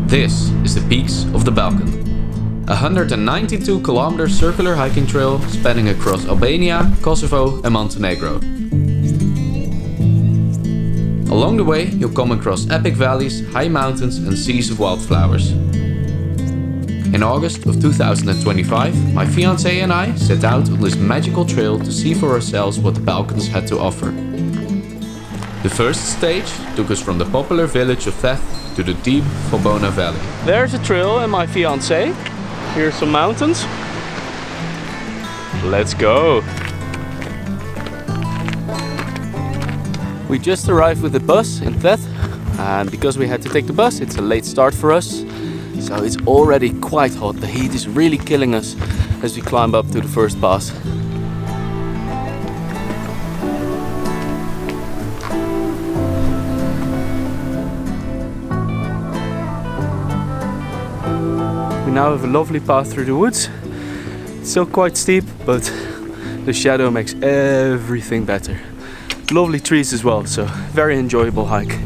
This is the peaks of the Balkans. A 192 kilometer circular hiking trail spanning across Albania, Kosovo and Montenegro. Along the way you'll come across epic valleys, high mountains and seas of wildflowers. In August of 2025, my fiancée and I set out on this magical trail to see for ourselves what the Balkans had to offer. The first stage took us from the popular village of Plav to the deep Albania valley. There's a trail and my fiancée. Here's some mountains. Let's go! We just arrived with the bus in Plav, and because we had to take the bus, it's a late start for us. So it's already quite hot. The heat is really killing us as we climb up to the first pass. We now have a lovely path through the woods. It's still quite steep, but the shadow makes everything better. Lovely trees as well, so very enjoyable hike.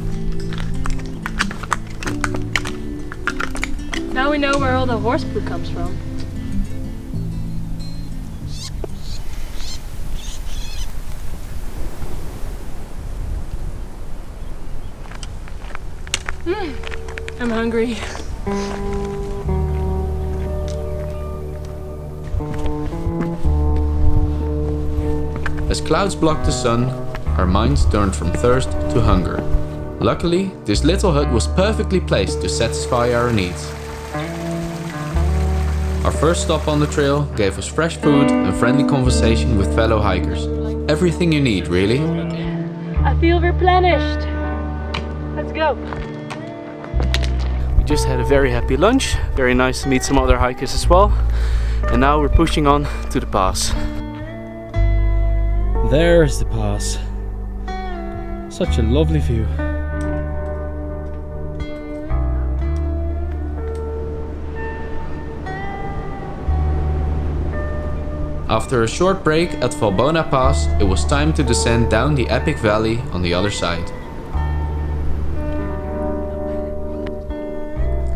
Now we know where all the horse poo comes from. I'm hungry. As clouds blocked the sun, our minds turned from thirst to hunger. Luckily, this little hut was perfectly placed to satisfy our needs. Our first stop on the trail gave us fresh food and friendly conversation with fellow hikers. Everything you need, really. I feel replenished. Let's go. We just had a very happy lunch. Very nice to meet some other hikers as well. And now we're pushing on to the pass. There's the pass. Such a lovely view. After a short break at Valbona Pass, it was time to descend down the epic valley on the other side.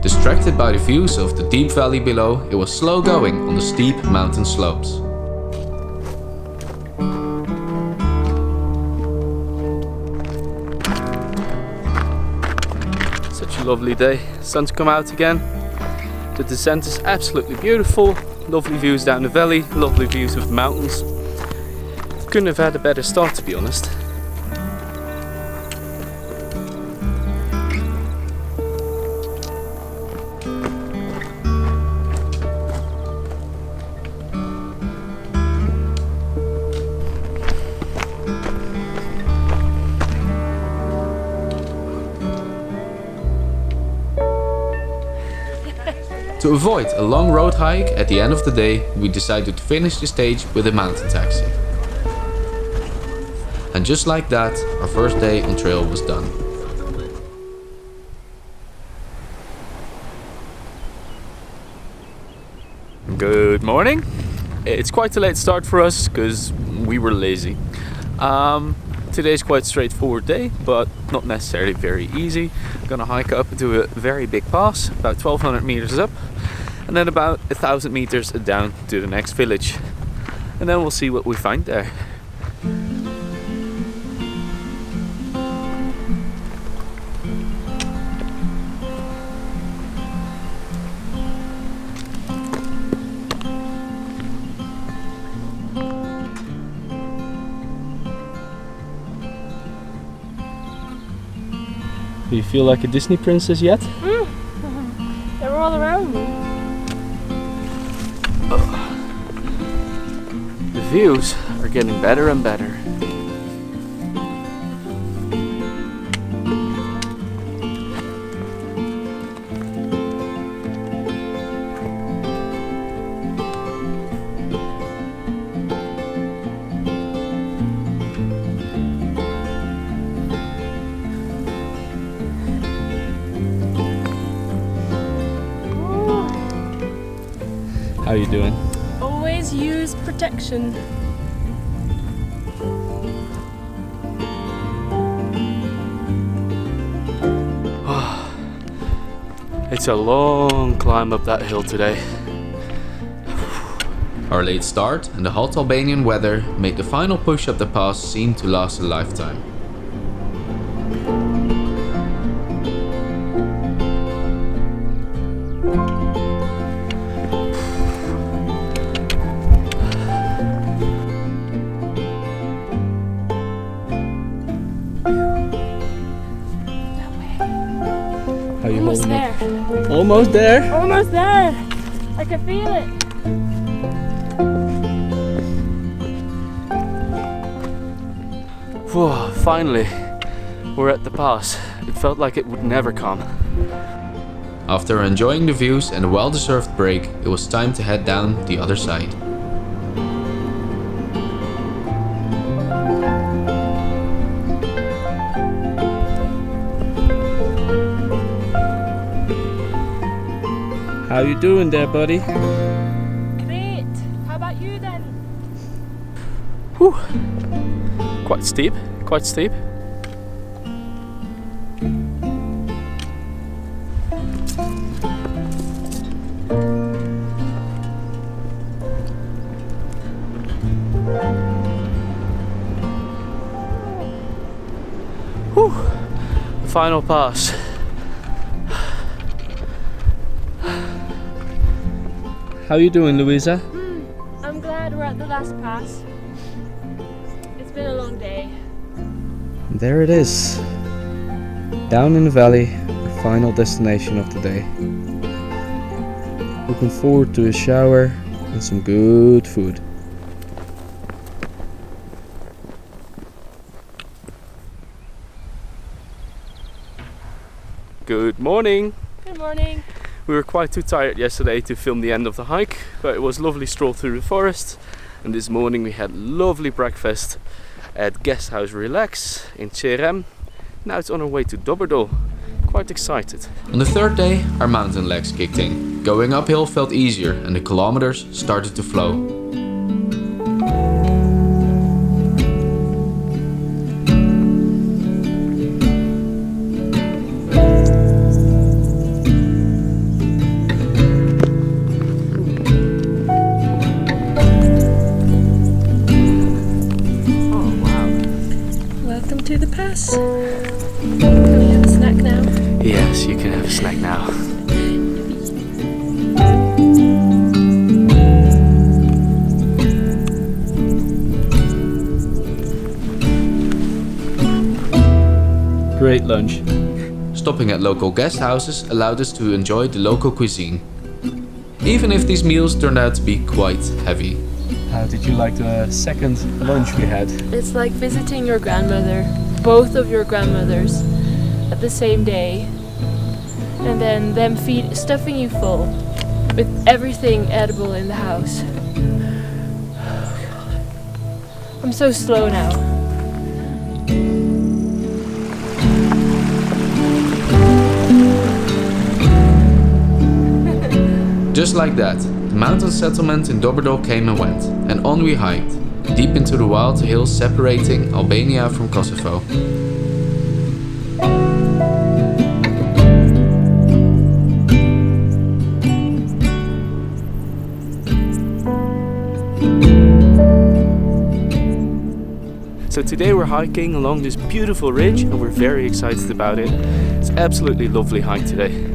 Distracted by the views of the deep valley below, it was slow going on the steep mountain slopes. Such a lovely day. Sun's come out again. The descent is absolutely beautiful. Lovely views down the valley, lovely views of the mountains. Couldn't have had a better start, to be honest. To avoid a long road hike at the end of the day, we decided to finish the stage with a mountain taxi. And just like that, our first day on trail was done. Good morning. It's quite a late start for us because we were lazy. Today's quite a straightforward day, but not necessarily very easy. I'm gonna hike up to a very big pass, about 1200 meters up, and then about 1000 meters down to the next village. And then we'll see what we find there. Do you feel like a Disney princess yet? They're all around me. The views are getting better and better. How are you doing? Always use protection. It's a long climb up that hill today. Our late start and the hot Albanian weather made the final push up the pass seem to last a lifetime. How you Almost holding there. it? Almost there. Almost there. I can feel it. Whoa, finally, we're at the pass. It felt like it would never come. After enjoying the views and a well-deserved break, it was time to head down the other side. How you doing there, buddy? Great. How about you then? Whew. Quite steep, quite steep. Whew. The final pass. How you doing, Louisa? I'm glad we're at the last pass. It's been a long day. There it is. Down in the valley, the final destination of the day. Looking forward to a shower and some good food. Good morning. Good morning. We were quite too tired yesterday to film the end of the hike, but it was a lovely stroll through the forest, and this morning we had lovely breakfast at Guest House Relax in Cherem. Now it's on our way to Doberdal. Quite excited. On the third day, our mountain legs kicked in. Going uphill felt easier and the kilometers started to flow. Welcome to the pass. Can we have a snack now? Yes, you can have a snack now. Great lunch. Stopping at local guest houses allowed us to enjoy the local cuisine, even if these meals turned out to be quite heavy. How did you like the second lunch we had? It's like visiting your grandmother, both of your grandmothers, at the same day, and then them stuffing you full with everything edible in the house. I'm so slow now. Just like that, the mountain settlement in Doberdal came and went, and on we hiked, deep into the wild hills separating Albania from Kosovo. So today we're hiking along this beautiful ridge and we're very excited about it. It's an absolutely lovely hike today.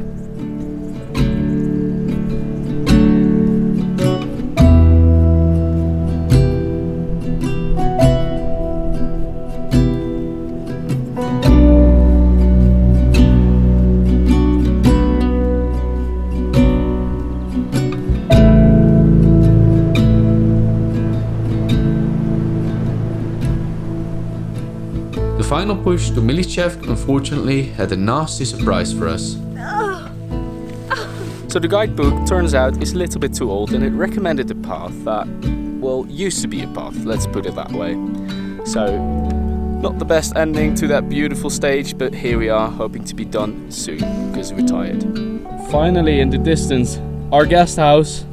The final push to Milicev unfortunately had a nasty surprise for us. So the guidebook, turns out, is a little bit too old and it recommended a path that, well, used to be a path, let's put it that way. So, not the best ending to that beautiful stage, but here we are, hoping to be done soon, because we're tired. Finally, in the distance, our guest house.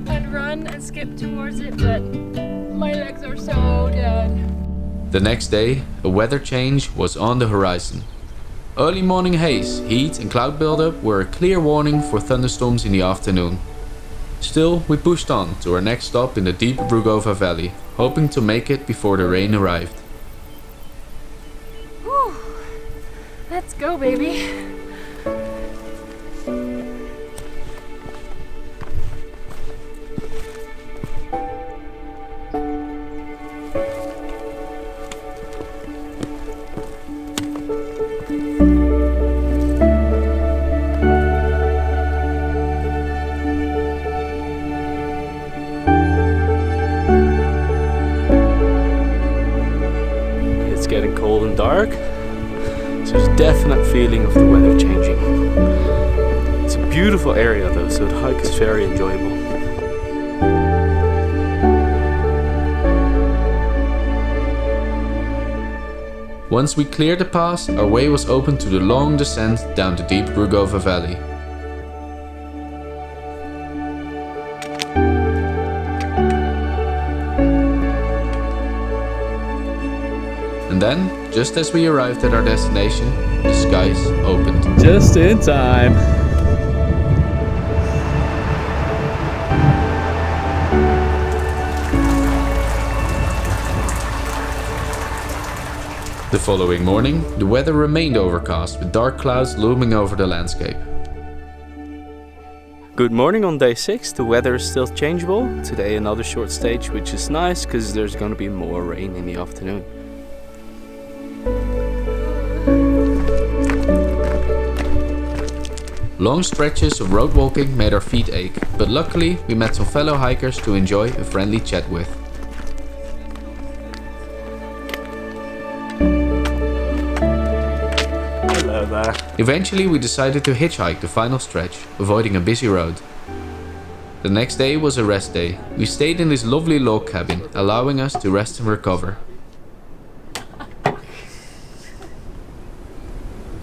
I'd run and skip towards it, but my legs are so dead. The next day, a weather change was on the horizon. Early morning haze, heat and cloud buildup were a clear warning for thunderstorms in the afternoon. Still, we pushed on to our next stop in the deep Rugova Valley, hoping to make it before the rain arrived. Whew. Let's go, baby. It's getting cold and dark, so there's a definite feeling of the weather changing. It's a beautiful area though, so the hike is very enjoyable. Once we cleared the pass, our way was open to the long descent down the deep Rugova Valley. And then, just as we arrived at our destination, the skies opened. Just in time. The following morning, the weather remained overcast with dark clouds looming over the landscape. Good morning on day 6. The weather is still changeable. Today another short stage, which is nice because there's going to be more rain in the afternoon. Long stretches of road walking made our feet ache, but luckily we met some fellow hikers to enjoy a friendly chat with. Hello there. Eventually we decided to hitchhike the final stretch, avoiding a busy road. The next day was a rest day. We stayed in this lovely log cabin, allowing us to rest and recover.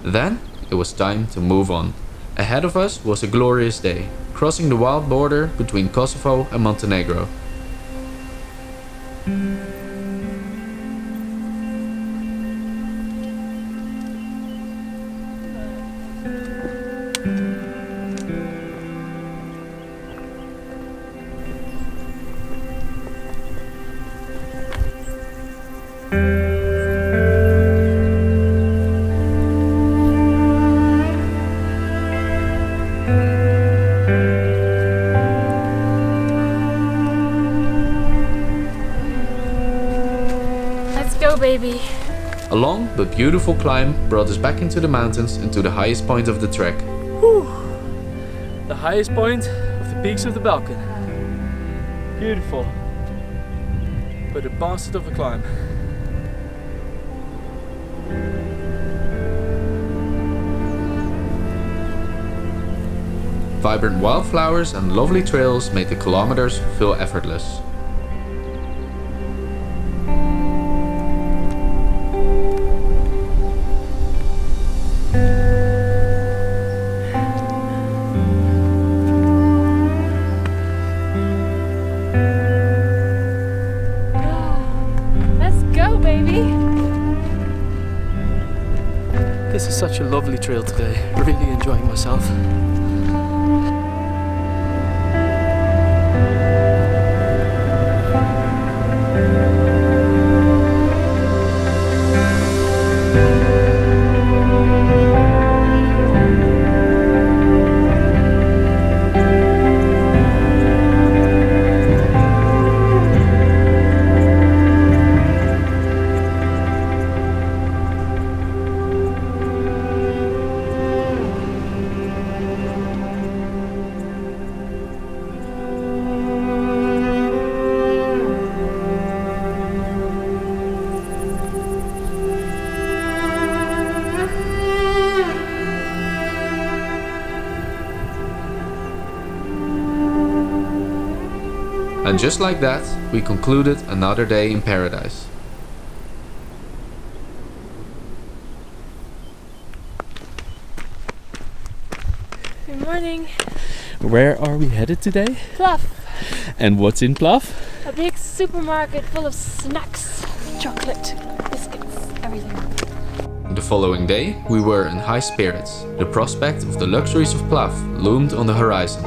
Then it was time to move on. Ahead of us was a glorious day, crossing the wild border between Kosovo and Montenegro. Baby. A long but beautiful climb brought us back into the mountains and to the highest point of the trek. Whew. The highest point of the peaks of the Balkans. Beautiful. But a bastard of a climb. Vibrant wildflowers and lovely trails made the kilometers feel effortless. This is such a lovely trail today. Really enjoying myself. And just like that, we concluded another day in paradise. Good morning. Where are we headed today? Plav. And what's in Plav? A big supermarket full of snacks, chocolate, biscuits, everything. The following day, we were in high spirits. The prospect of the luxuries of Plav loomed on the horizon.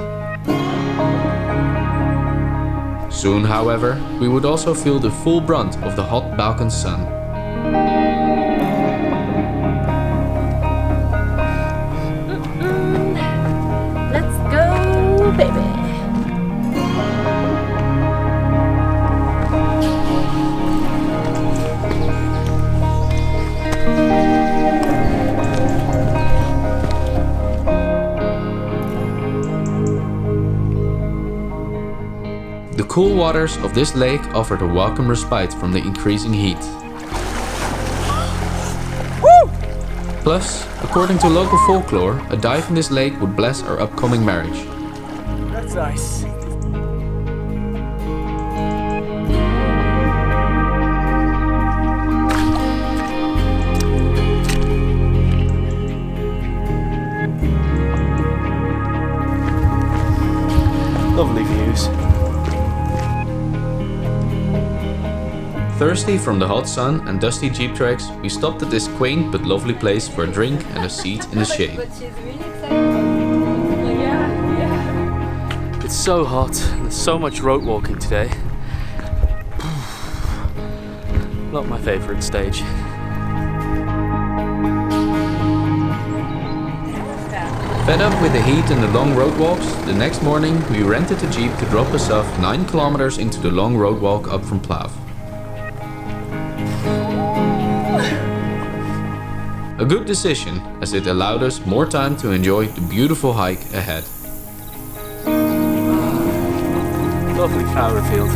Soon, however, we would also feel the full brunt of the hot Balkan sun. Let's go, baby! The cool waters of this lake offered a welcome respite from the increasing heat. Plus, according to local folklore, a dive in this lake would bless our upcoming marriage. That's nice. Lovely views. Thirsty from the hot sun and dusty jeep tracks, we stopped at this quaint but lovely place for a drink and a seat in the shade. But she's really excited. Yeah. It's so hot. There's so much road walking today. Not my favorite stage. Fed up with the heat and the long road walks, the next morning we rented a jeep to drop us off 9 kilometers into the long road walk up from Plav. A good decision, as it allowed us more time to enjoy the beautiful hike ahead. Lovely flower field.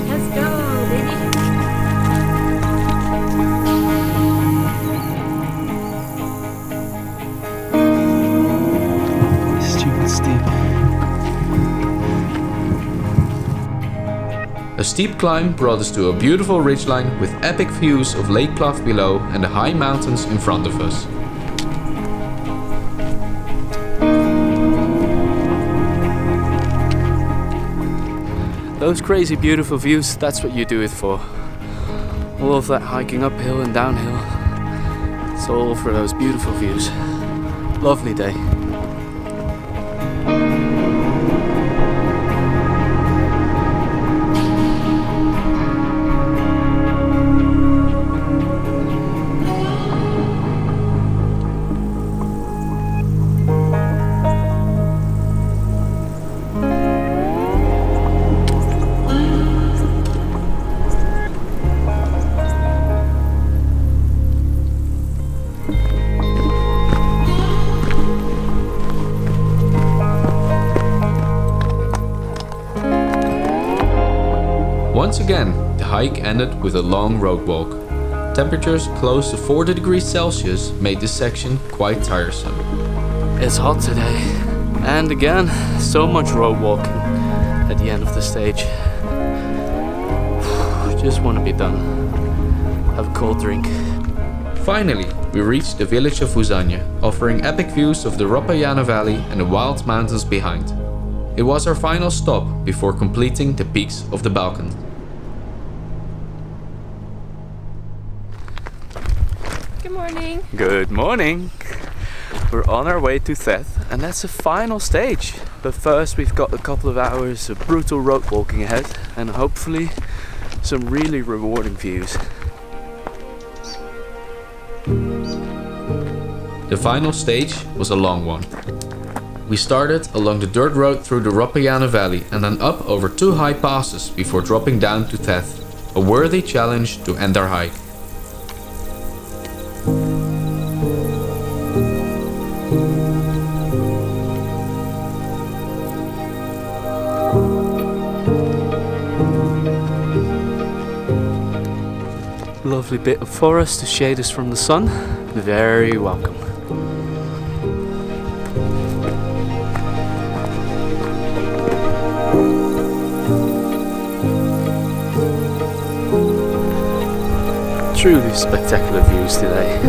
Let's go, baby! Stupid steep. A steep climb brought us to a beautiful ridgeline with epic views of Lake Plav below and the high mountains in front of us. Those crazy beautiful views, that's what you do it for. All of that hiking uphill and downhill. It's all for those beautiful views. Lovely day. Once again, the hike ended with a long road walk. Temperatures close to 40 degrees Celsius made this section quite tiresome. It's hot today. And again, so much road walking at the end of the stage. Just want to be done. Have a cold drink. Finally, we reached the village of Vuzanje, offering epic views of the Ropajana Valley and the wild mountains behind. It was our final stop before completing the peaks of the Balkans. Good morning. Good morning. We're on our way to Theth, and that's the final stage. But first we've got a couple of hours of brutal road walking ahead, and hopefully some really rewarding views. The final stage was a long one. We started along the dirt road through the Ropajana Valley and then up over 2 high passes before dropping down to Theth, a worthy challenge to end our hike. Lovely bit of forest to shade us from the sun. Very welcome. Truly spectacular views today.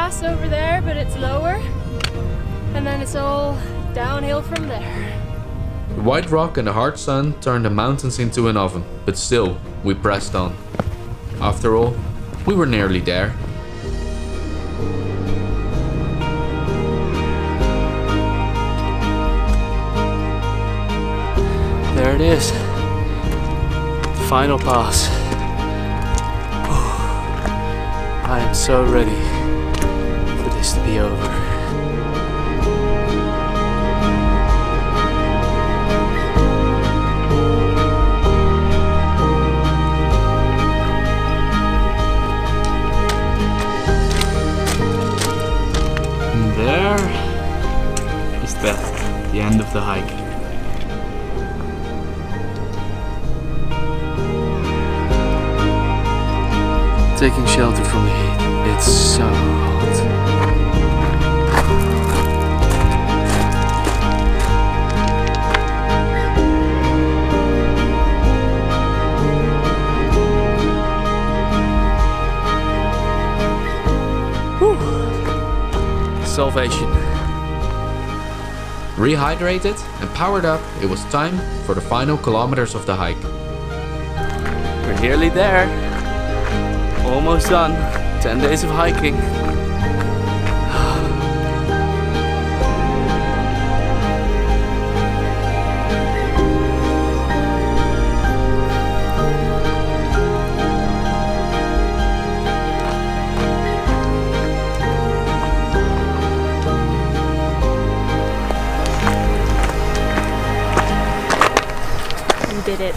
pass over there, but it's lower. And then it's all downhill from there. The white rock and the hard sun turned the mountains into an oven, but still, we pressed on. After all, we were nearly there. There it is. The final pass. I am so ready for this to be over. And there is the end of the hike. Taking shelter from the heat. It's so hot. Whew. Salvation. Rehydrated and powered up, it was time for the final kilometers of the hike. We're nearly there. Almost done. 10 days of hiking. We did it.